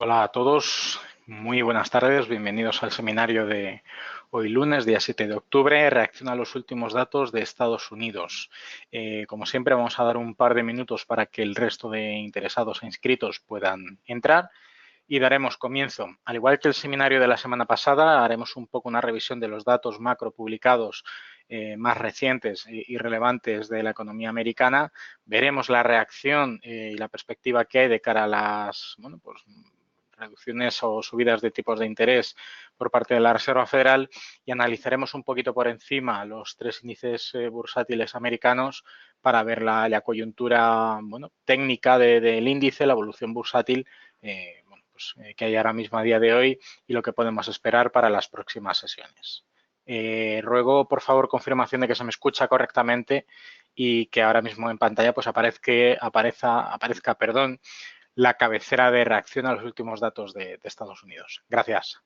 Hola a todos, muy buenas tardes, bienvenidos al seminario de hoy lunes, día 7 de octubre, reacción a los últimos datos de Estados Unidos. Como siempre vamos a dar un par de minutos para que el resto de interesados e inscritos puedan entrar y daremos comienzo. Al igual que el seminario de la semana pasada, haremos un poco una revisión de los datos macro publicados más recientes y relevantes de la economía americana. Veremos la reacción y la perspectiva que hay de cara a las reducciones o subidas de tipos de interés por parte de la Reserva Federal y analizaremos un poquito por encima los tres índices bursátiles americanos para ver la coyuntura técnica del índice, la evolución bursátil que hay ahora mismo a día de hoy y lo que podemos esperar para las próximas sesiones. Ruego, por favor, confirmación de que se me escucha correctamente y que ahora mismo en pantalla pues aparezca la cabecera de reacción a los últimos datos de Estados Unidos. Gracias.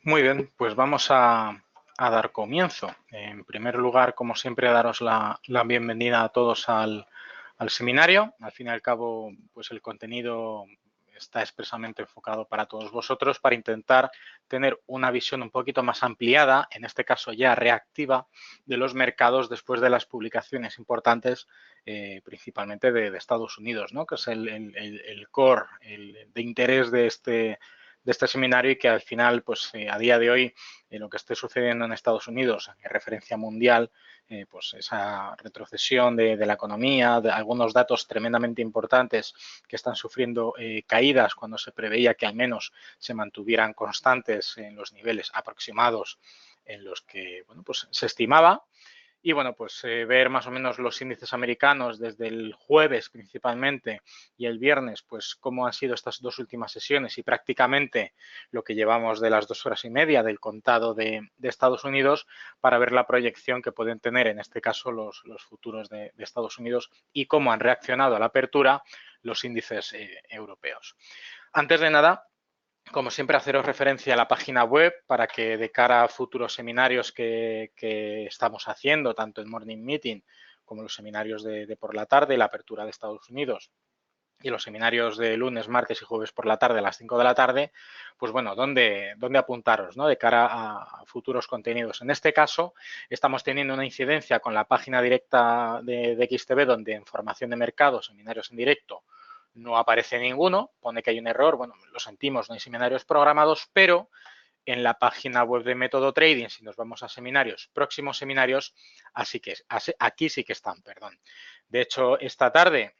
Muy bien, pues vamos a dar comienzo. En primer lugar, como siempre, daros la bienvenida a todos al seminario. Al fin y al cabo, pues el contenido está expresamente enfocado para todos vosotros para intentar tener una visión un poquito más ampliada, en este caso ya reactiva, de los mercados después de las publicaciones importantes, principalmente de Estados Unidos, ¿no? Que es el core de interés de este seminario y que al final, pues a día de hoy, lo que esté sucediendo en Estados Unidos en referencia mundial, pues esa retrocesión de la economía, de algunos datos tremendamente importantes que están sufriendo caídas cuando se preveía que al menos se mantuvieran constantes en los niveles aproximados en los que pues se estimaba. Y bueno, pues ver más o menos los índices americanos desde el jueves principalmente y el viernes, pues cómo han sido estas dos últimas sesiones y prácticamente lo que llevamos de las 2 horas y media del contado de Estados Unidos para ver la proyección que pueden tener en este caso los futuros de Estados Unidos y cómo han reaccionado a la apertura los índices europeos. Antes de nada, como siempre, haceros referencia a la página web para que de cara a futuros seminarios que estamos haciendo, tanto en Morning Meeting como los seminarios de por la tarde, la apertura de Estados Unidos, y los seminarios de lunes, martes y jueves por la tarde a las 5 de la tarde, pues bueno, ¿dónde apuntaros, ¿no? De cara a futuros contenidos? En este caso, estamos teniendo una incidencia con la página directa de XTB, donde en formación de mercado, seminarios en directo, no aparece ninguno, pone que hay un error, bueno, lo sentimos, no hay seminarios programados, pero en la página web de Método Trading, si nos vamos a seminarios, próximos seminarios, aquí sí que están, perdón. De hecho, esta tarde,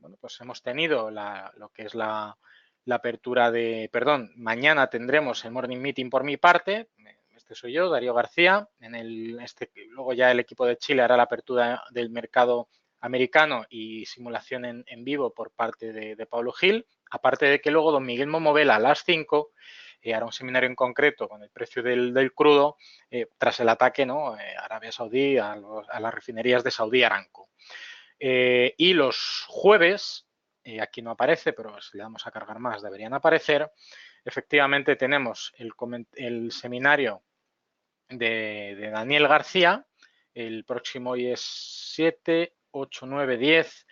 bueno, pues hemos tenido lo que es la apertura de, perdón, mañana tendremos el Morning Meeting por mi parte. Este soy yo, Darío García. Luego ya el equipo de Chile hará la apertura del mercado americano y simulación en vivo por parte de Pablo Gil. Aparte de que luego don Miguel Momovela a las 5 hará un seminario en concreto con el precio del crudo tras el ataque, ¿no? Arabia Saudí a las refinerías de Saudí Aramco. Y los jueves, aquí no aparece, pero si le damos a cargar más deberían aparecer, efectivamente tenemos el seminario de Daniel García, el próximo hoy es 7, 8, 9, 10.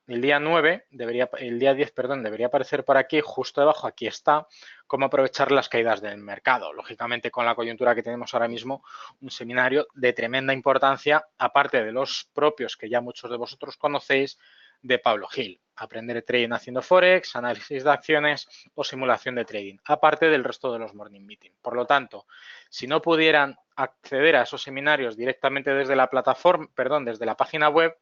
El día 10, perdón, debería aparecer por aquí, justo debajo, aquí está, cómo aprovechar las caídas del mercado. Lógicamente, con la coyuntura que tenemos ahora mismo, un seminario de tremenda importancia, aparte de los propios que ya muchos de vosotros conocéis, de Pablo Gil. Aprender trading haciendo Forex, análisis de acciones o simulación de trading, aparte del resto de los morning meeting. Por lo tanto, si no pudieran acceder a esos seminarios directamente desde la plataforma, perdón, desde la página web,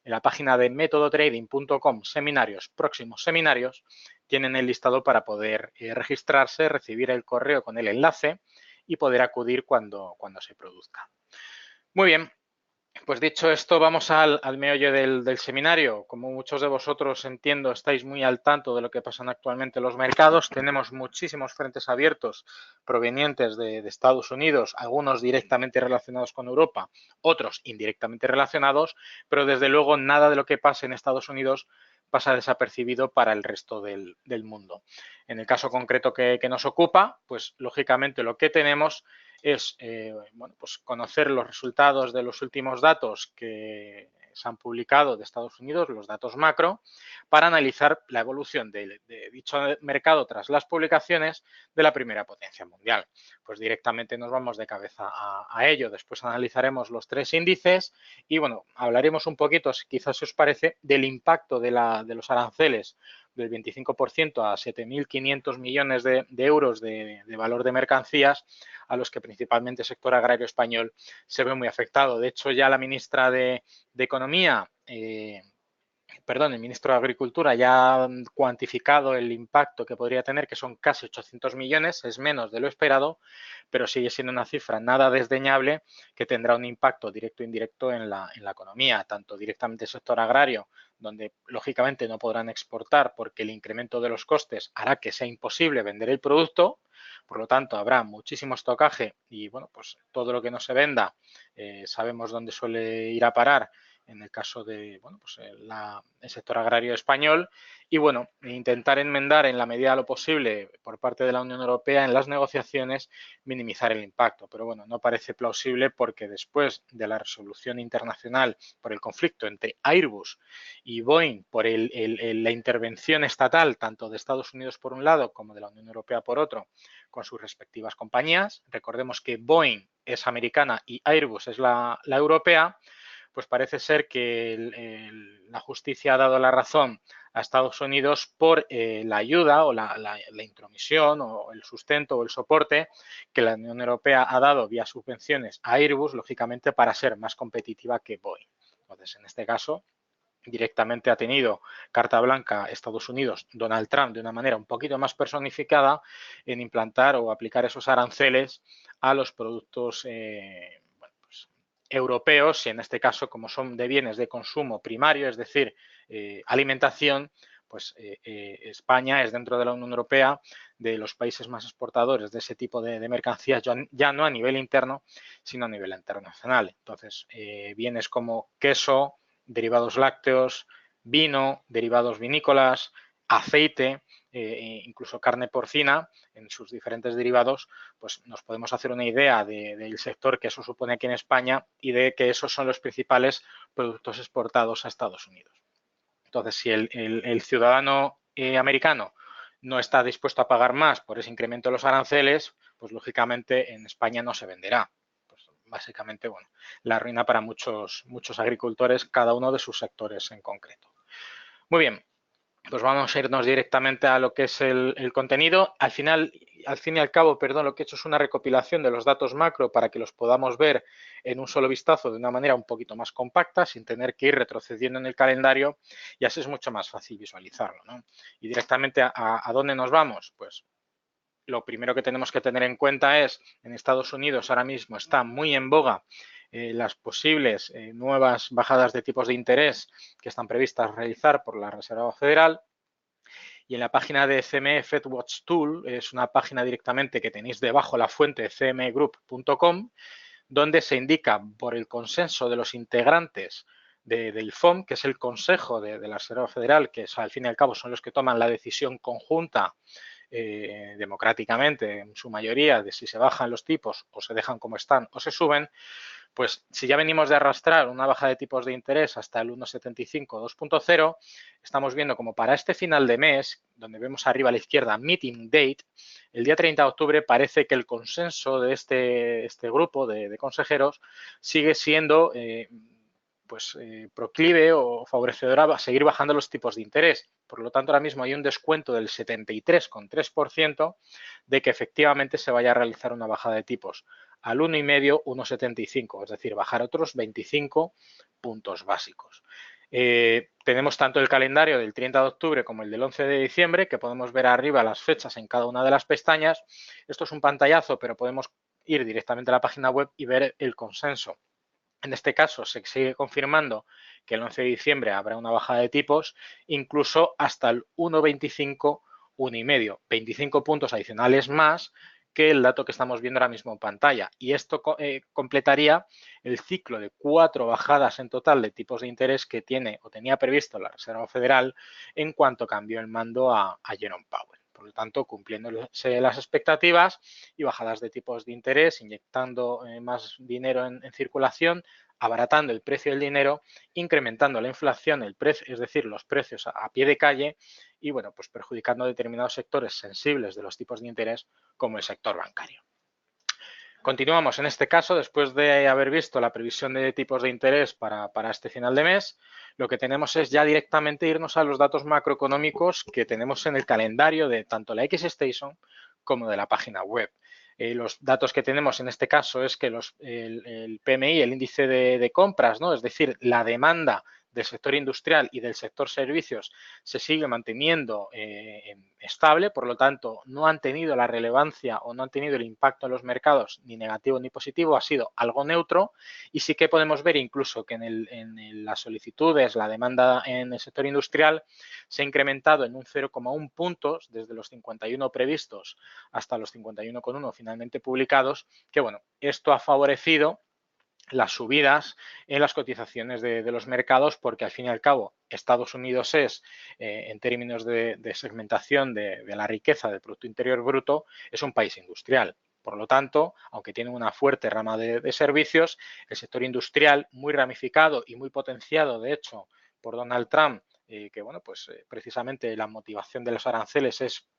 en la página de metodotrading.com, seminarios, próximos seminarios, tienen el listado para poder registrarse, recibir el correo con el enlace y poder acudir cuando se produzca. Muy bien, pues dicho esto, vamos al meollo del seminario. Como muchos de vosotros, entiendo, estáis muy al tanto de lo que pasan actualmente en los mercados. Tenemos muchísimos frentes abiertos provenientes de Estados Unidos, algunos directamente relacionados con Europa, otros indirectamente relacionados, pero desde luego nada de lo que pase en Estados Unidos pasa desapercibido para el resto del mundo. En el caso concreto que nos ocupa, pues lógicamente lo que tenemos es bueno, pues conocer los resultados de los últimos datos que se han publicado de Estados Unidos, los datos macro, para analizar la evolución de dicho mercado tras las publicaciones de la primera potencia mundial. Pues directamente nos vamos de cabeza a ello. Después analizaremos los tres índices y, bueno, hablaremos un poquito, si quizás os parece, del impacto de los aranceles del 25% a 7.500 millones de euros de valor de mercancías, a los que principalmente el sector agrario español se ve muy afectado. De hecho, ya la ministra de Economía, el ministro de Agricultura ya ha cuantificado el impacto que podría tener, que son casi 800 millones, es menos de lo esperado, pero sigue siendo una cifra nada desdeñable que tendrá un impacto directo e indirecto en la economía, tanto directamente el sector agrario, donde lógicamente no podrán exportar porque el incremento de los costes hará que sea imposible vender el producto, por lo tanto habrá muchísimo estocaje y, bueno, pues todo lo que no se venda sabemos dónde suele ir a parar en el caso de, bueno, pues el sector agrario español y, bueno, intentar enmendar en la medida de lo posible por parte de la Unión Europea en las negociaciones minimizar el impacto. Pero, bueno, no parece plausible porque después de la resolución internacional por el conflicto entre Airbus y Boeing por la intervención estatal tanto de Estados Unidos por un lado como de la Unión Europea por otro con sus respectivas compañías, recordemos que Boeing es americana y Airbus es la europea, pues parece ser que la justicia ha dado la razón a Estados Unidos por la ayuda o la intromisión o el sustento o el soporte que la Unión Europea ha dado vía subvenciones a Airbus, lógicamente, para ser más competitiva que Boeing. Entonces, en este caso, directamente ha tenido carta blanca Estados Unidos, Donald Trump, de una manera un poquito más personificada en implantar o aplicar esos aranceles a los productos europeos y en este caso como son de bienes de consumo primario, es decir, alimentación, pues España es dentro de la Unión Europea de los países más exportadores de ese tipo de mercancías, ya no a nivel interno, sino a nivel internacional. Entonces, bienes como queso, derivados lácteos, vino, derivados vinícolas, aceite, incluso carne porcina en sus diferentes derivados, pues nos podemos hacer una idea del sector que eso supone aquí en España y de que esos son los principales productos exportados a Estados Unidos. Entonces, si el ciudadano americano no está dispuesto a pagar más por ese incremento de los aranceles, pues lógicamente en España no se venderá. Pues básicamente, bueno, la ruina para muchos agricultores, cada uno de sus sectores en concreto. Muy bien, pues vamos a irnos directamente a lo que es el contenido. Al fin y al cabo, perdón, lo que he hecho es una recopilación de los datos macro para que los podamos ver en un solo vistazo de una manera un poquito más compacta, sin tener que ir retrocediendo en el calendario, y así es mucho más fácil visualizarlo, ¿no? Y directamente a dónde nos vamos, pues lo primero que tenemos que tener en cuenta es, en Estados Unidos ahora mismo está muy en boga las posibles nuevas bajadas de tipos de interés que están previstas realizar por la Reserva Federal. Y en la página de CME FedWatch Tool, es una página directamente que tenéis debajo la fuente cmegroup.com, donde se indica por el consenso de los integrantes del FOM, que es el Consejo de la Reserva Federal, que al fin y al cabo son los que toman la decisión conjunta democráticamente, en su mayoría, de si se bajan los tipos o se dejan como están o se suben. Pues si ya venimos de arrastrar una baja de tipos de interés hasta el 1,75, 2.0, estamos viendo como para este final de mes, donde vemos arriba a la izquierda Meeting Date, el día 30 de octubre parece que el consenso de este grupo de consejeros sigue siendo proclive o favorecedor a seguir bajando los tipos de interés. Por lo tanto, ahora mismo hay un descuento del 73,3% de que efectivamente se vaya a realizar una bajada de tipos al 1,5, 1,75, es decir, bajar otros 25 puntos básicos. Tenemos tanto el calendario del 30 de octubre como el del 11 de diciembre, que podemos ver arriba las fechas en cada una de las pestañas. Esto es un pantallazo, pero podemos ir directamente a la página web y ver el consenso. En este caso se sigue confirmando que el 11 de diciembre habrá una bajada de tipos, incluso hasta el 1,25, 1,5, 25 puntos adicionales más que el dato que estamos viendo ahora mismo en pantalla. Y esto completaría el ciclo de 4 bajadas en total de tipos de interés que tiene o tenía previsto la Reserva Federal en cuanto cambió el mando a Jerome Powell. Por lo tanto, cumpliéndose las expectativas y bajadas de tipos de interés, inyectando más dinero en circulación, abaratando el precio del dinero, incrementando la inflación, es decir, los precios a pie de calle, y bueno, pues perjudicando a determinados sectores sensibles de los tipos de interés, como el sector bancario. Continuamos en este caso, después de haber visto la previsión de tipos de interés para este final de mes, lo que tenemos es ya directamente irnos a los datos macroeconómicos que tenemos en el calendario de tanto la X-Station como de la página web. Los datos que tenemos en este caso es que el PMI, el índice de compras, ¿no? Es decir, la demanda del sector industrial y del sector servicios se sigue manteniendo estable, por lo tanto no han tenido la relevancia o no han tenido el impacto en los mercados ni negativo ni positivo, ha sido algo neutro, y sí que podemos ver incluso que en las solicitudes, la demanda en el sector industrial se ha incrementado en un 0,1 puntos desde los 51 previstos hasta los 51,1 finalmente publicados, que bueno, esto ha favorecido las subidas en las cotizaciones de los mercados, porque al fin y al cabo Estados Unidos es, en términos de segmentación de la riqueza del Producto Interior Bruto, es un país industrial. Por lo tanto, aunque tiene una fuerte rama de servicios, el sector industrial, muy ramificado y muy potenciado, de hecho, por Donald Trump, que bueno, pues precisamente la motivación de los aranceles es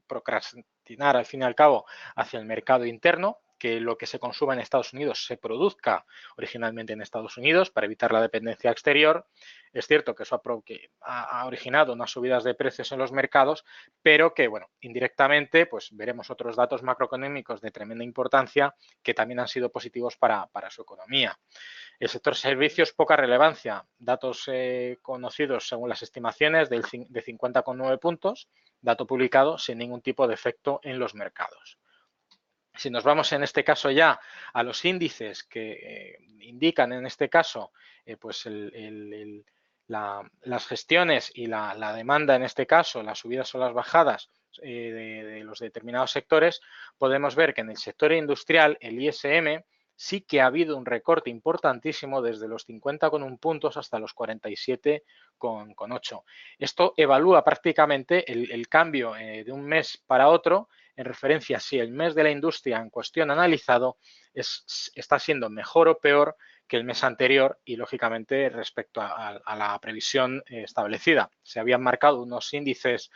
procrastinar al fin y al cabo hacia el mercado interno, que lo que se consuma en Estados Unidos se produzca originalmente en Estados Unidos para evitar la dependencia exterior. Es cierto que eso ha originado unas subidas de precios en los mercados, pero que, bueno, indirectamente, pues veremos otros datos macroeconómicos de tremenda importancia que también han sido positivos para su economía. El sector servicios, poca relevancia. Datos conocidos según las estimaciones de 50,9 puntos, dato publicado sin ningún tipo de efecto en los mercados. Si nos vamos en este caso ya a los índices que indican en este caso pues las gestiones y la demanda en este caso, las subidas o las bajadas de los determinados sectores, podemos ver que en el sector industrial el ISM sí que ha habido un recorte importantísimo desde los 50,1 puntos hasta los 47,8. Esto evalúa prácticamente el cambio de un mes para otro en referencia a si el mes de la industria en cuestión analizado está siendo mejor o peor que el mes anterior y, lógicamente, respecto a la previsión establecida. Se habían marcado unos índices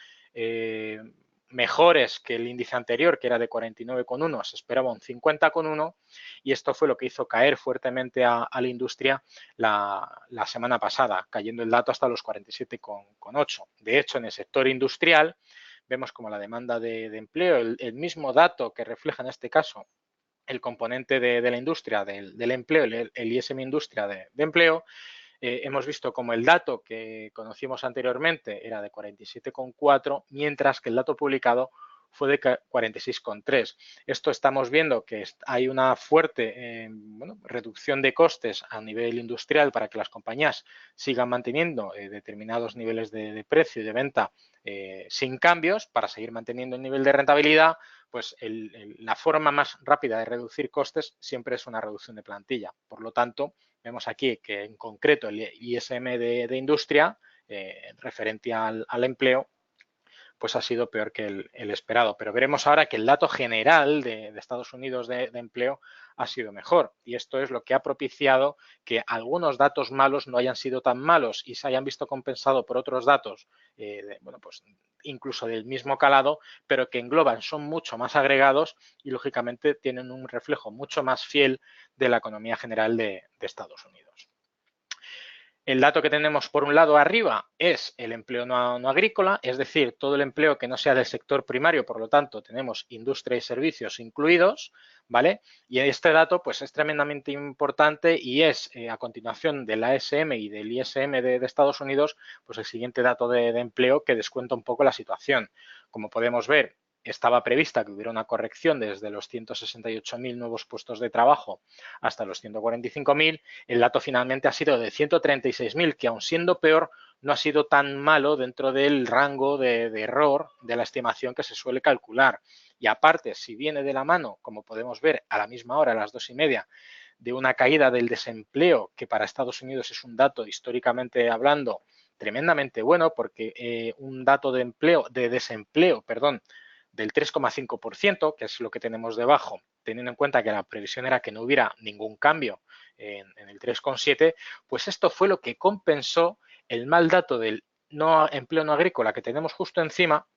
mejores que el índice anterior, que era de 49,1, se esperaba un 50,1 y esto fue lo que hizo caer fuertemente a la industria la semana pasada, cayendo el dato hasta los 47,8. De hecho, en el sector industrial vemos como la demanda de empleo, el mismo dato que refleja en este caso el componente de la industria, del empleo, el ISM Industria de empleo, hemos visto como el dato que conocimos anteriormente era de 47,4, mientras que el dato publicado fue de 46,3. Esto estamos viendo que hay una fuerte reducción de costes a nivel industrial para que las compañías sigan manteniendo determinados niveles de precio y de venta sin cambios para seguir manteniendo el nivel de rentabilidad. Pues la forma más rápida de reducir costes siempre es una reducción de plantilla. Por lo tanto, vemos aquí que en concreto el ISM de industria, referente al empleo, pues ha sido peor que el esperado. Pero veremos ahora que el dato general de Estados Unidos de empleo ha sido mejor. Y esto es lo que ha propiciado que algunos datos malos no hayan sido tan malos y se hayan visto compensados por otros datos, pues incluso del mismo calado, pero que engloban, son mucho más agregados y, lógicamente, tienen un reflejo mucho más fiel de la economía general de Estados Unidos. El dato que tenemos por un lado arriba es el empleo no agrícola, es decir, todo el empleo que no sea del sector primario, por lo tanto tenemos industria y servicios incluidos, ¿vale? Y este dato pues es tremendamente importante y es a continuación del ASM y del ISM de Estados Unidos, pues el siguiente dato de empleo que descuenta un poco la situación. Como podemos ver, estaba prevista que hubiera una corrección desde los 168.000 nuevos puestos de trabajo hasta los 145.000. El dato finalmente ha sido de 136.000, que aun siendo peor, no ha sido tan malo dentro del rango de error de la estimación que se suele calcular. Y aparte, si viene de la mano, como podemos ver a la misma hora, a las 2:30, de una caída del desempleo, que para Estados Unidos es un dato históricamente hablando tremendamente bueno, porque un dato de desempleo, del 3,5%, que es lo que tenemos debajo, teniendo en cuenta que la previsión era que no hubiera ningún cambio en el 3,7, pues esto fue lo que compensó el mal dato del empleo no agrícola que tenemos justo encima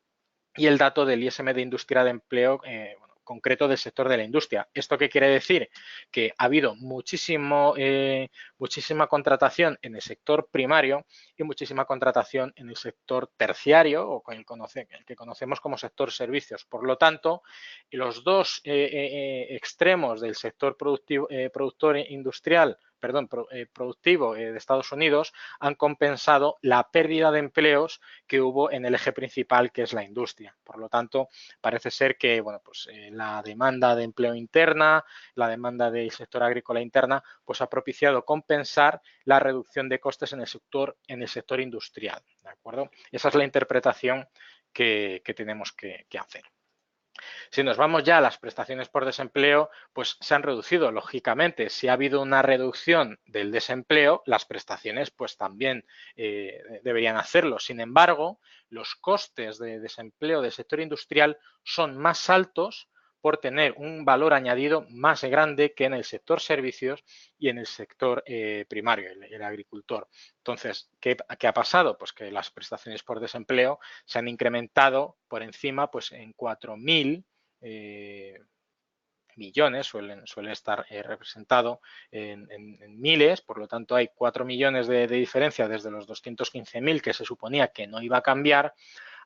y el dato del ISM de industria de empleo concreto del sector de la industria. ¿Esto qué quiere decir? Que ha habido muchísima contratación en el sector primario y muchísima contratación en el sector terciario o el que conocemos como sector servicios. Por lo tanto, los dos extremos del sector productivo de Estados Unidos han compensado la pérdida de empleos que hubo en el eje principal, que es la industria. Por lo tanto, parece ser que la demanda de empleo interna, la demanda del sector agrícola interna, pues ha propiciado compensar la reducción de costes en el sector industrial. ¿De acuerdo? Esa es la interpretación que tenemos que hacer. Si nos vamos ya a las prestaciones por desempleo, pues se han reducido, lógicamente. Si ha habido una reducción del desempleo, las prestaciones pues también deberían hacerlo. Sin embargo, los costes de desempleo del sector industrial son más altos por tener un valor añadido más grande que en el sector servicios y en el sector primario, el agricultor. Entonces, ¿qué ha pasado? Pues que las prestaciones por desempleo se han incrementado por encima pues en 4.000 millones, suele estar representado en miles, por lo tanto hay 4 millones de diferencia desde los 215.000 que se suponía que no iba a cambiar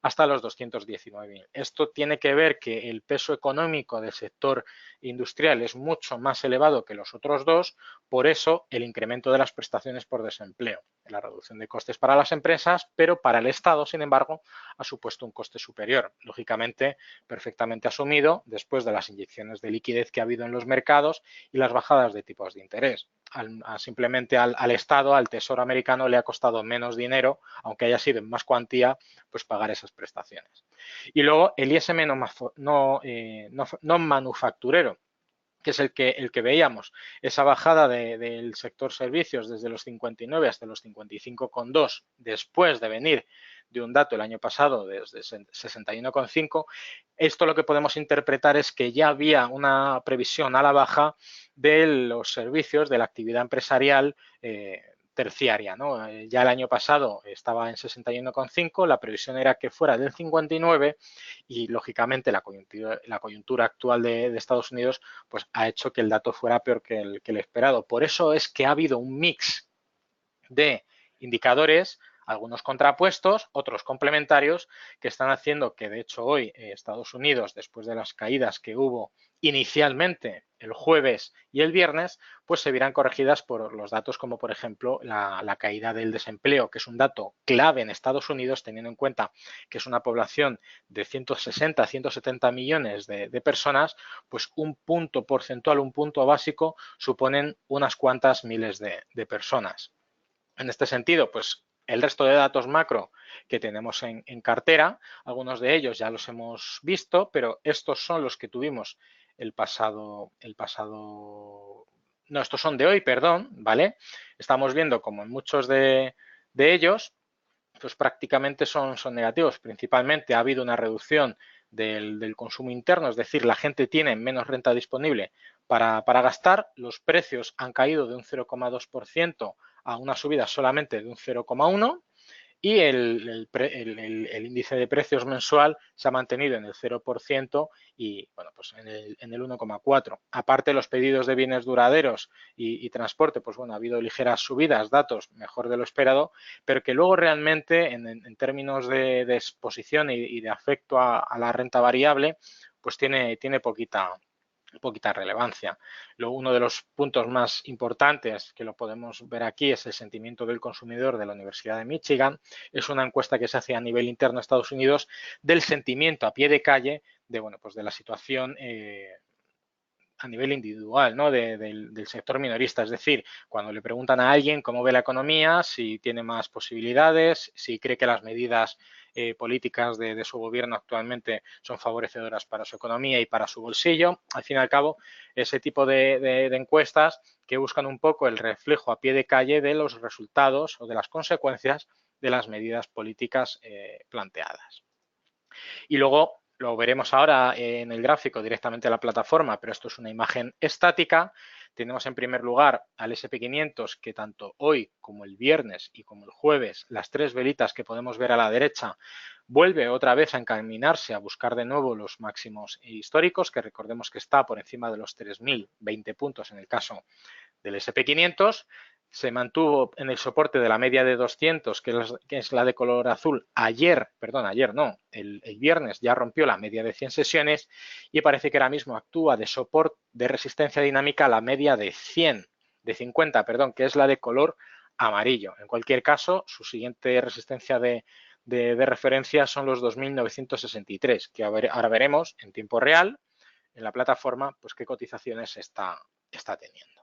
hasta los 219.000. Esto tiene que ver que el peso económico del sector industrial es mucho más elevado que los otros dos, por eso el incremento de las prestaciones por desempleo, la reducción de costes para las empresas, pero para el Estado, sin embargo, ha supuesto un coste superior, lógicamente perfectamente asumido después de las inyecciones de liquidez que ha habido en los mercados y las bajadas de tipos de interés. Simplemente al Estado, al Tesoro americano, le ha costado menos dinero, aunque haya sido en más cuantía, pues pagar esas prestaciones. Y luego el ISM no manufacturero, que es el que veíamos, esa bajada del sector servicios desde los 59 hasta los 55,2 después de venir de un dato el año pasado desde 61,5, esto lo que podemos interpretar es que ya había una previsión a la baja de los servicios, de la actividad empresarial terciaria, ¿no? Ya el año pasado estaba en 61,5, la previsión era que fuera del 59 y, lógicamente, la coyuntura actual de Estados Unidos pues ha hecho que el dato fuera peor que el esperado. Por eso es que ha habido un mix de indicadores, algunos contrapuestos, otros complementarios, que están haciendo que, de hecho, hoy Estados Unidos, después de las caídas que hubo inicialmente el jueves y el viernes, pues se vieran corregidas por los datos como, por ejemplo, la caída del desempleo, que es un dato clave en Estados Unidos, teniendo en cuenta que es una población de 160 a 170 millones de personas, pues un punto porcentual, un punto básico, suponen unas cuantas miles de personas. En este sentido, pues el resto de datos macro que tenemos en cartera, algunos de ellos ya los hemos visto, pero estos son los que tuvimos no, estos son de hoy, perdón, ¿vale? Estamos viendo como en muchos de ellos, pues prácticamente son negativos. Principalmente ha habido una reducción del consumo interno, es decir, la gente tiene menos renta disponible para gastar, los precios han caído de un 0,2% a una subida solamente de un 0,1% y el índice de precios mensual se ha mantenido en el 0% y, bueno, pues en el 1,4%. Aparte, los pedidos de bienes duraderos y transporte, pues bueno, ha habido ligeras subidas, datos mejor de lo esperado, pero que luego realmente en términos de exposición y de afecto a la renta variable, pues tiene poquita relevancia. Uno de los puntos más importantes que lo podemos ver aquí es el sentimiento del consumidor de la Universidad de Michigan. Es una encuesta que se hace a nivel interno de Estados Unidos del sentimiento a pie de calle de, bueno, pues de la situación a nivel individual, ¿no? del sector minorista. Es decir, cuando le preguntan a alguien cómo ve la economía, si tiene más posibilidades, si cree que las medidas políticas de su gobierno actualmente son favorecedoras para su economía y para su bolsillo. Al fin y al cabo, ese tipo de encuestas que buscan un poco el reflejo a pie de calle de los resultados o de las consecuencias de las medidas políticas planteadas. Y luego lo veremos ahora en el gráfico directamente a la plataforma, pero esto es una imagen estática. Tenemos en primer lugar al SP500 que tanto hoy como el viernes y como el jueves, las tres velitas que podemos ver a la derecha, vuelve otra vez a encaminarse a buscar de nuevo los máximos históricos, que recordemos que está por encima de los 3.020 puntos en el caso del SP500. Se mantuvo en el soporte de la media de 200, que es la de color azul. El viernes ya rompió la media de 100 sesiones y parece que ahora mismo actúa de soporte de resistencia dinámica a la media de 50, que es la de color amarillo. En cualquier caso, su siguiente resistencia de referencia son los 2.963, que ahora veremos en tiempo real en la plataforma pues qué cotizaciones está teniendo.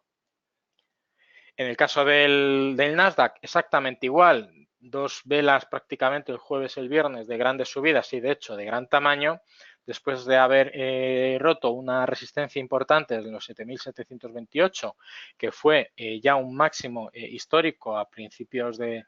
En el caso del Nasdaq, exactamente igual, dos velas prácticamente el jueves y el viernes de grandes subidas y, de hecho, de gran tamaño, después de haber roto una resistencia importante en los 7.728, que fue ya un máximo histórico a principios de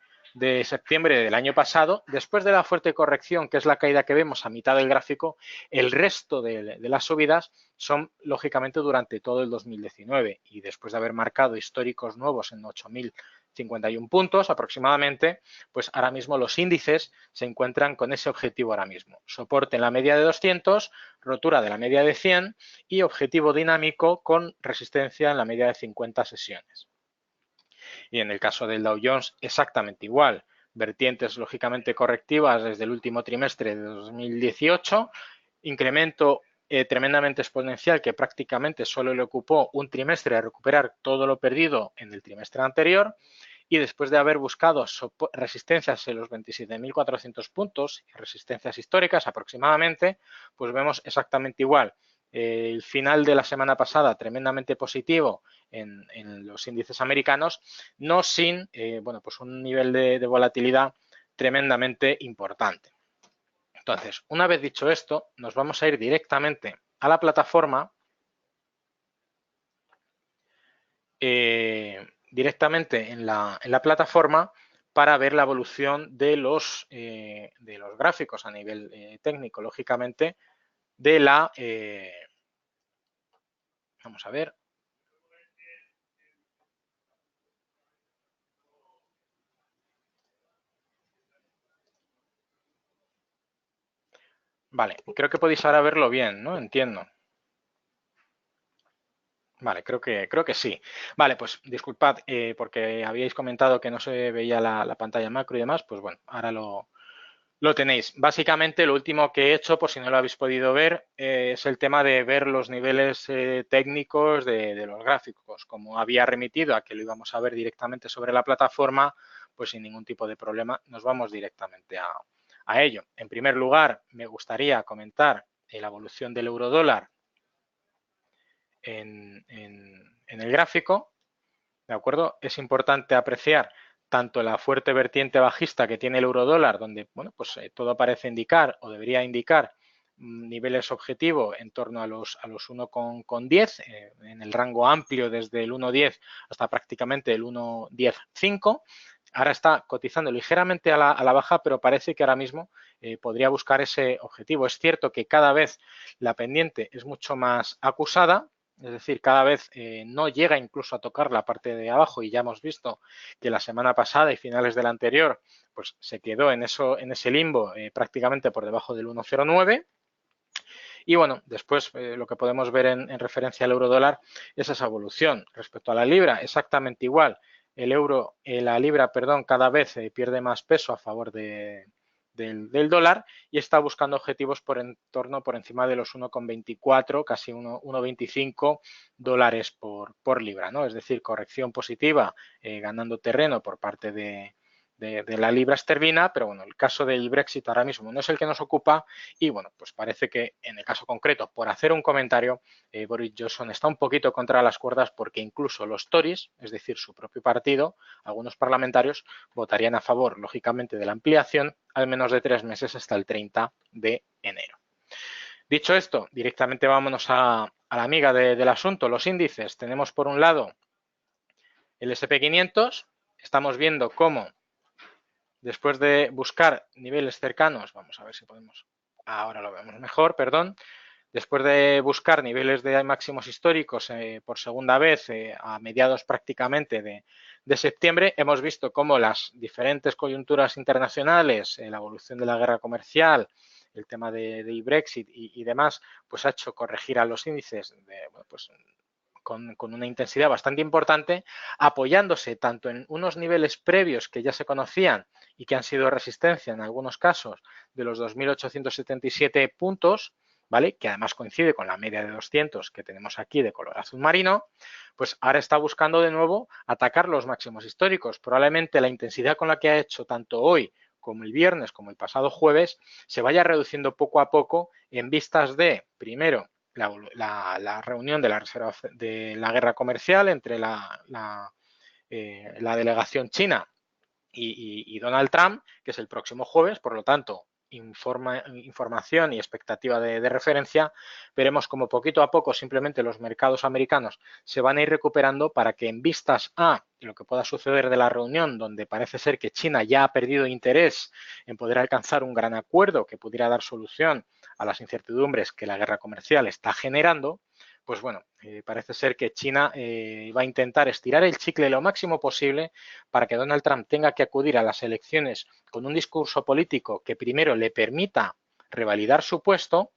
septiembre del año pasado. Después de la fuerte corrección, que es la caída que vemos a mitad del gráfico, el resto de las subidas son, lógicamente, durante todo el 2019 y después de haber marcado históricos nuevos en 8.051 puntos aproximadamente, pues ahora mismo los índices se encuentran con ese objetivo ahora mismo. Soporte en la media de 200, rotura de la media de 100 y objetivo dinámico con resistencia en la media de 50 sesiones. Y en el caso del Dow Jones, exactamente igual. Vertientes lógicamente correctivas desde el último trimestre de 2018, incremento tremendamente exponencial que prácticamente solo le ocupó un trimestre a recuperar todo lo perdido en el trimestre anterior, y después de haber buscado resistencias en los 27.400 puntos, resistencias históricas aproximadamente, pues vemos exactamente igual. El final de la semana pasada tremendamente positivo en los índices americanos, no sin pues un nivel de volatilidad tremendamente importante. Entonces, una vez dicho esto, nos vamos a ir directamente a la plataforma directamente en la plataforma para ver la evolución de los gráficos a nivel técnico, lógicamente, de la... vamos a ver. Vale, creo que podéis ahora verlo bien, ¿no? Entiendo. Vale, creo que sí. Vale, pues disculpad, porque habíais comentado que no se veía la pantalla macro y demás, pues bueno, ahora lo tenéis. Básicamente, lo último que he hecho, por si no lo habéis podido ver, es el tema de ver los niveles técnicos de los gráficos. Como había remitido a que lo íbamos a ver directamente sobre la plataforma, pues sin ningún tipo de problema nos vamos directamente a ello. En primer lugar, me gustaría comentar la evolución del euro-dólar en el gráfico, ¿de acuerdo? Es importante apreciar tanto la fuerte vertiente bajista que tiene el euro-dólar, donde bueno, pues, todo parece indicar o debería indicar niveles objetivo en torno a los 1,10, en el rango amplio desde el 1,10 hasta prácticamente el 1,10,5. Ahora está cotizando ligeramente a la baja, pero parece que ahora mismo podría buscar ese objetivo. Es cierto que cada vez la pendiente es mucho más acusada, es decir, cada vez no llega incluso a tocar la parte de abajo, y ya hemos visto que la semana pasada y finales de la anterior pues se quedó en ese limbo prácticamente por debajo del 1,09. Y bueno, después lo que podemos ver en referencia al euro dólar es esa evolución. Respecto a la libra, exactamente igual. La libra, perdón, cada vez pierde más peso a favor del dólar y está buscando objetivos por encima de los 1,24, casi 1,25 dólares por libra, ¿no? Es decir, corrección positiva, ganando terreno por parte de la libra esterlina, pero bueno, el caso del Brexit ahora mismo no es el que nos ocupa y bueno, pues parece que en el caso concreto, por hacer un comentario, Boris Johnson está un poquito contra las cuerdas porque incluso los Tories, es decir, su propio partido, algunos parlamentarios votarían a favor, lógicamente, de la ampliación al menos de 3 meses hasta el 30 de enero. Dicho esto, directamente vámonos a la amiga del asunto, los índices. Tenemos por un lado el S&P 500, estamos viendo cómo después de buscar niveles cercanos, vamos a ver si podemos, ahora lo vemos mejor, perdón, después de buscar niveles de máximos históricos por segunda vez a mediados prácticamente de septiembre, hemos visto cómo las diferentes coyunturas internacionales, la evolución de la guerra comercial, el tema de Brexit y demás, pues ha hecho corregir a los índices con una intensidad bastante importante, apoyándose tanto en unos niveles previos que ya se conocían y que han sido resistencia en algunos casos de los 2.877 puntos, ¿vale? Que además coincide con la media de 200 que tenemos aquí de color azul marino, pues ahora está buscando de nuevo atacar los máximos históricos. Probablemente la intensidad con la que ha hecho tanto hoy como el viernes, como el pasado jueves, se vaya reduciendo poco a poco en vistas de, primero, la reunión de la guerra comercial entre la delegación china y Donald Trump, que es el próximo jueves, por lo tanto, información y expectativa de referencia, veremos como poquito a poco simplemente los mercados americanos se van a ir recuperando para que en vistas a lo que pueda suceder de la reunión, donde parece ser que China ya ha perdido interés en poder alcanzar un gran acuerdo que pudiera dar solución a las incertidumbres que la guerra comercial está generando, pues bueno, parece ser que China va a intentar estirar el chicle lo máximo posible para que Donald Trump tenga que acudir a las elecciones con un discurso político que primero le permita revalidar su puesto,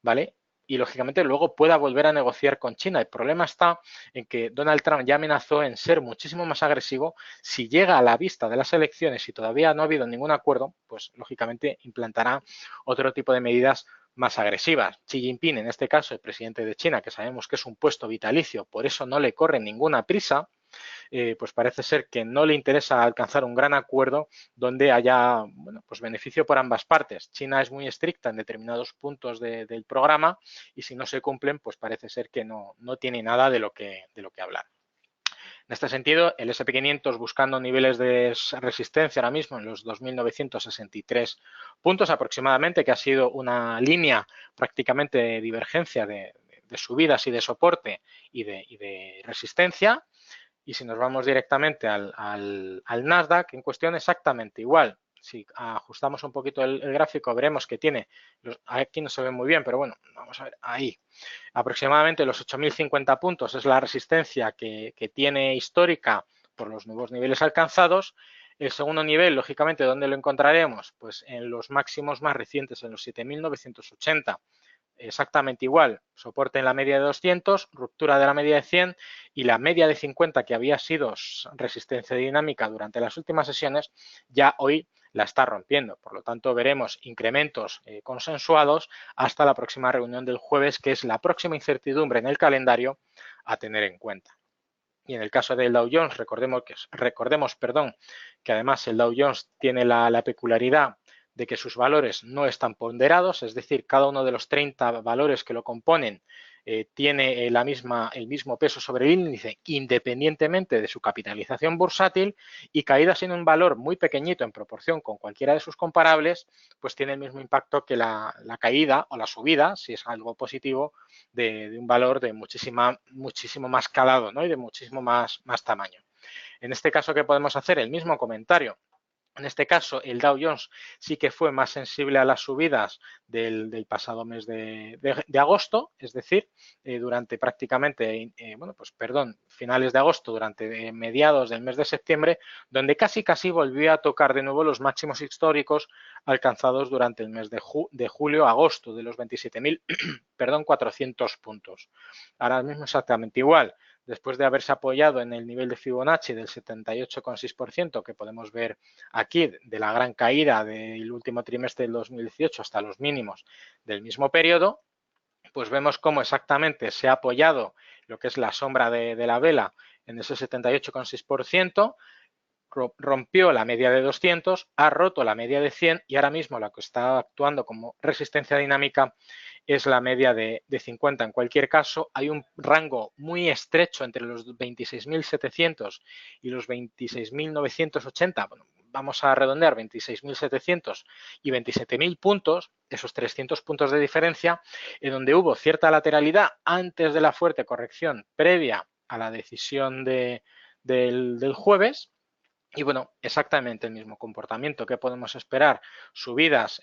¿vale? Y lógicamente luego pueda volver a negociar con China. El problema está en que Donald Trump ya amenazó en ser muchísimo más agresivo. Si llega a la vista de las elecciones y todavía no ha habido ningún acuerdo, pues lógicamente implantará otro tipo de medidas más agresivas. Xi Jinping, en este caso el presidente de China, que sabemos que es un puesto vitalicio, por eso no le corre ninguna prisa, pues parece ser que no le interesa alcanzar un gran acuerdo donde haya pues beneficio por ambas partes. China es muy estricta en determinados puntos del programa y si no se cumplen, pues parece ser que no tiene nada de lo que hablar. En este sentido, el S&P 500 buscando niveles de resistencia ahora mismo en los 2.963 puntos aproximadamente, que ha sido una línea prácticamente de divergencia de subidas y de soporte y de resistencia. Y si nos vamos directamente al Nasdaq en cuestión, exactamente igual. Si ajustamos un poquito el gráfico, veremos que tiene, aquí no se ve muy bien, pero bueno, vamos a ver, ahí, aproximadamente los 8.050 puntos es la resistencia que tiene histórica por los nuevos niveles alcanzados. El segundo nivel, lógicamente, ¿dónde lo encontraremos? Pues en los máximos más recientes, en los 7.980. Exactamente igual, soporte en la media de 200, ruptura de la media de 100 y la media de 50 que había sido resistencia dinámica durante las últimas sesiones, ya hoy la está rompiendo. Por lo tanto, veremos incrementos consensuados hasta la próxima reunión del jueves, que es la próxima incertidumbre en el calendario a tener en cuenta. Y en el caso del Dow Jones, recordemos que además el Dow Jones tiene la peculiaridad de que sus valores no están ponderados, es decir, cada uno de los 30 valores que lo componen tiene el mismo peso sobre el índice independientemente de su capitalización bursátil, y caídas en un valor muy pequeñito en proporción con cualquiera de sus comparables, pues tiene el mismo impacto que la caída o la subida, si es algo positivo, de un valor de muchísimo más calado, ¿no? Y de muchísimo más tamaño. En este caso, ¿qué podemos hacer? El mismo comentario. En este caso, el Dow Jones sí que fue más sensible a las subidas del pasado mes de agosto, es decir, durante prácticamente, finales de agosto, durante mediados del mes de septiembre, donde casi volvió a tocar de nuevo los máximos históricos alcanzados durante el mes de julio-agosto, de los 27.400 puntos. Ahora mismo exactamente igual. Después de haberse apoyado en el nivel de Fibonacci del 78,6% que podemos ver aquí, de la gran caída del último trimestre del 2018 hasta los mínimos del mismo periodo, pues vemos cómo exactamente se ha apoyado lo que es la sombra de la vela en ese 78,6%, rompió la media de 200, ha roto la media de 100 y ahora mismo la que está actuando como resistencia dinámica es la media de 50. En cualquier caso, hay un rango muy estrecho entre los 26.700 y los 26.980. Bueno, vamos a redondear 26.700 y 27.000 puntos, esos 300 puntos de diferencia, en donde hubo cierta lateralidad antes de la fuerte corrección previa a la decisión del jueves. Y bueno, exactamente el mismo comportamiento que podemos esperar, subidas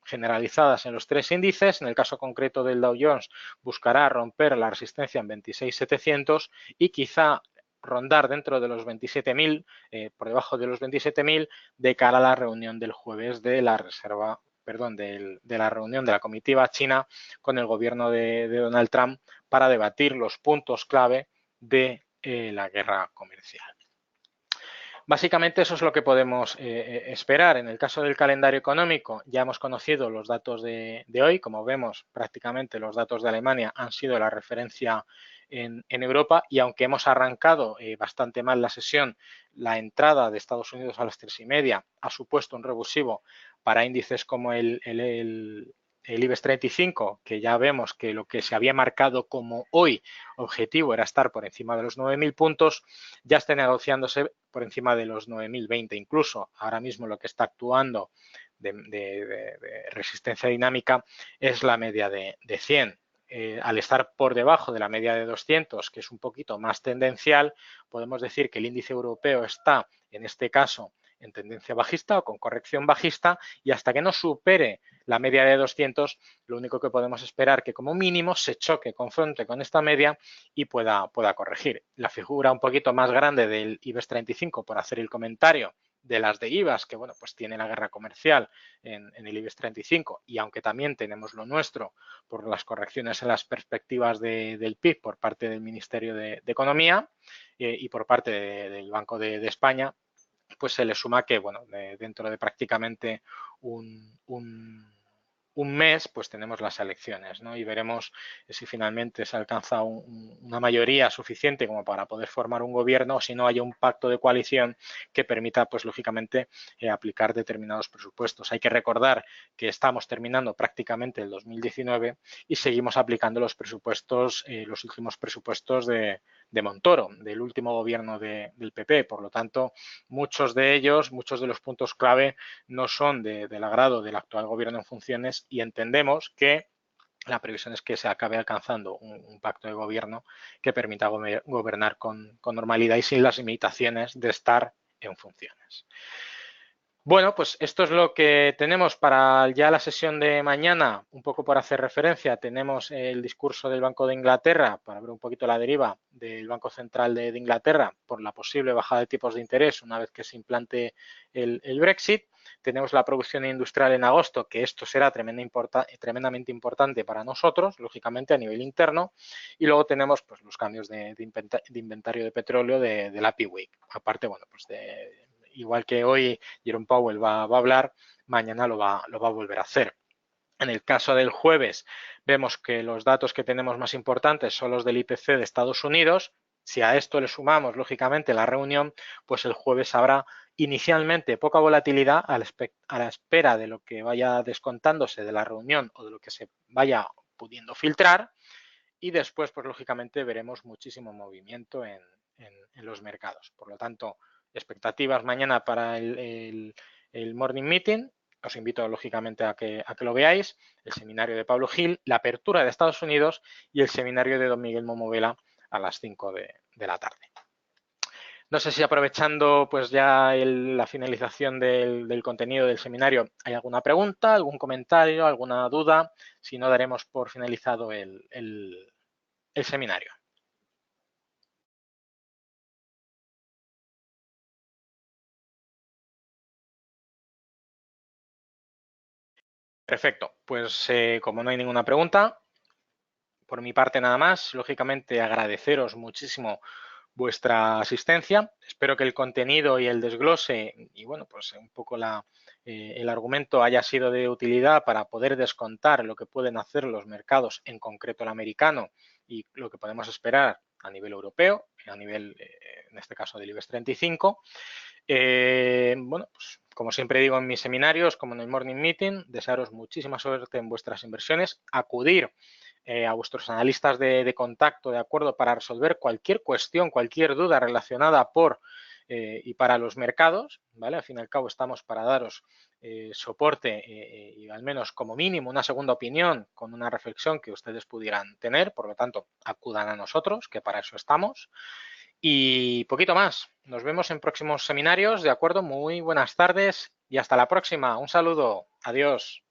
generalizadas en los tres índices. En el caso concreto del Dow Jones, buscará romper la resistencia en 26.700 y quizá rondar dentro de los 27.000, por debajo de los 27.000, de cara a la reunión del jueves de la de la reunión de la comitiva china con el gobierno de Donald Trump para debatir los puntos clave de la guerra comercial. Básicamente eso es lo que podemos esperar. En el caso del calendario económico ya hemos conocido los datos de hoy. Como vemos, prácticamente los datos de Alemania han sido la referencia en Europa, y aunque hemos arrancado bastante mal la sesión, la entrada de Estados Unidos a las 3:30 ha supuesto un revulsivo para índices como el IBEX 35, que ya vemos que lo que se había marcado como hoy objetivo era estar por encima de los 9.000 puntos, ya está negociándose por encima de los 9.020. Incluso ahora mismo lo que está actuando de resistencia dinámica es la media de 100. Al estar por debajo de la media de 200, que es un poquito más tendencial, podemos decir que el índice europeo está, en este caso, en tendencia bajista o con corrección bajista, y hasta que no supere la media de 200, lo único que podemos esperar que como mínimo se choque, confronte con esta media y pueda corregir. La figura un poquito más grande del IBEX 35, por hacer el comentario, de las de IVAs, que bueno, pues tiene la guerra comercial en el IBEX 35, y aunque también tenemos lo nuestro por las correcciones en las perspectivas del PIB por parte del Ministerio de Economía y por parte del Banco de España, pues se le suma que, bueno, dentro de prácticamente un mes, pues tenemos las elecciones, ¿no? Y veremos si finalmente se alcanza una mayoría suficiente como para poder formar un gobierno, o si no, haya un pacto de coalición que permita, pues lógicamente, aplicar determinados presupuestos. Hay que recordar que estamos terminando prácticamente el 2019 y seguimos aplicando los presupuestos, los últimos presupuestos de Montoro, del último gobierno del PP. Por lo tanto, muchos de los puntos clave no son del agrado del actual gobierno en funciones, y entendemos que la previsión es que se acabe alcanzando un pacto de gobierno que permita gobernar con normalidad y sin las limitaciones de estar en funciones. Bueno, pues esto es lo que tenemos para ya la sesión de mañana. Un poco por hacer referencia, tenemos el discurso del Banco de Inglaterra para ver un poquito la deriva del Banco Central de Inglaterra por la posible bajada de tipos de interés una vez que se implante el Brexit. Tenemos la producción industrial en agosto, que esto será tremendamente importante para nosotros, lógicamente a nivel interno. Y luego tenemos pues, los cambios de inventario de petróleo de la PWIC. Aparte, bueno, pues igual que hoy Jerome Powell va a hablar, mañana lo va a volver a hacer. En el caso del jueves, vemos que los datos que tenemos más importantes son los del IPC de Estados Unidos. Si a esto le sumamos, lógicamente, la reunión, pues el jueves habrá inicialmente poca volatilidad a la espera de lo que vaya descontándose de la reunión o de lo que se vaya pudiendo filtrar. Y después, pues lógicamente, veremos muchísimo movimiento en los mercados. Por lo tanto, expectativas mañana para el morning meeting. Os invito, lógicamente, a que lo veáis. El seminario de Pablo Gil, la apertura de Estados Unidos y el seminario de don Miguel Momovela a las 5 de la tarde. No sé si aprovechando pues ya la finalización del contenido del seminario hay alguna pregunta, algún comentario, alguna duda. Si no, daremos por finalizado el seminario. Perfecto, pues como no hay ninguna pregunta, por mi parte nada más, lógicamente agradeceros muchísimo vuestra asistencia. Espero que el contenido y el desglose y bueno, pues un poco el argumento haya sido de utilidad para poder descontar lo que pueden hacer los mercados, en concreto el americano, y lo que podemos esperar a nivel europeo, a nivel, en este caso, del IBEX 35. Bueno, pues como siempre digo en mis seminarios, como en el Morning Meeting, desearos muchísima suerte en vuestras inversiones, acudir a vuestros analistas de contacto, ¿de acuerdo?, para resolver cualquier cuestión, cualquier duda relacionada por y para los mercados, ¿vale? Al fin y al cabo estamos para daros soporte y al menos como mínimo una segunda opinión con una reflexión que ustedes pudieran tener, por lo tanto, acudan a nosotros, que para eso estamos. Y poquito más. Nos vemos en próximos seminarios, ¿de acuerdo? Muy buenas tardes y hasta la próxima. Un saludo. Adiós.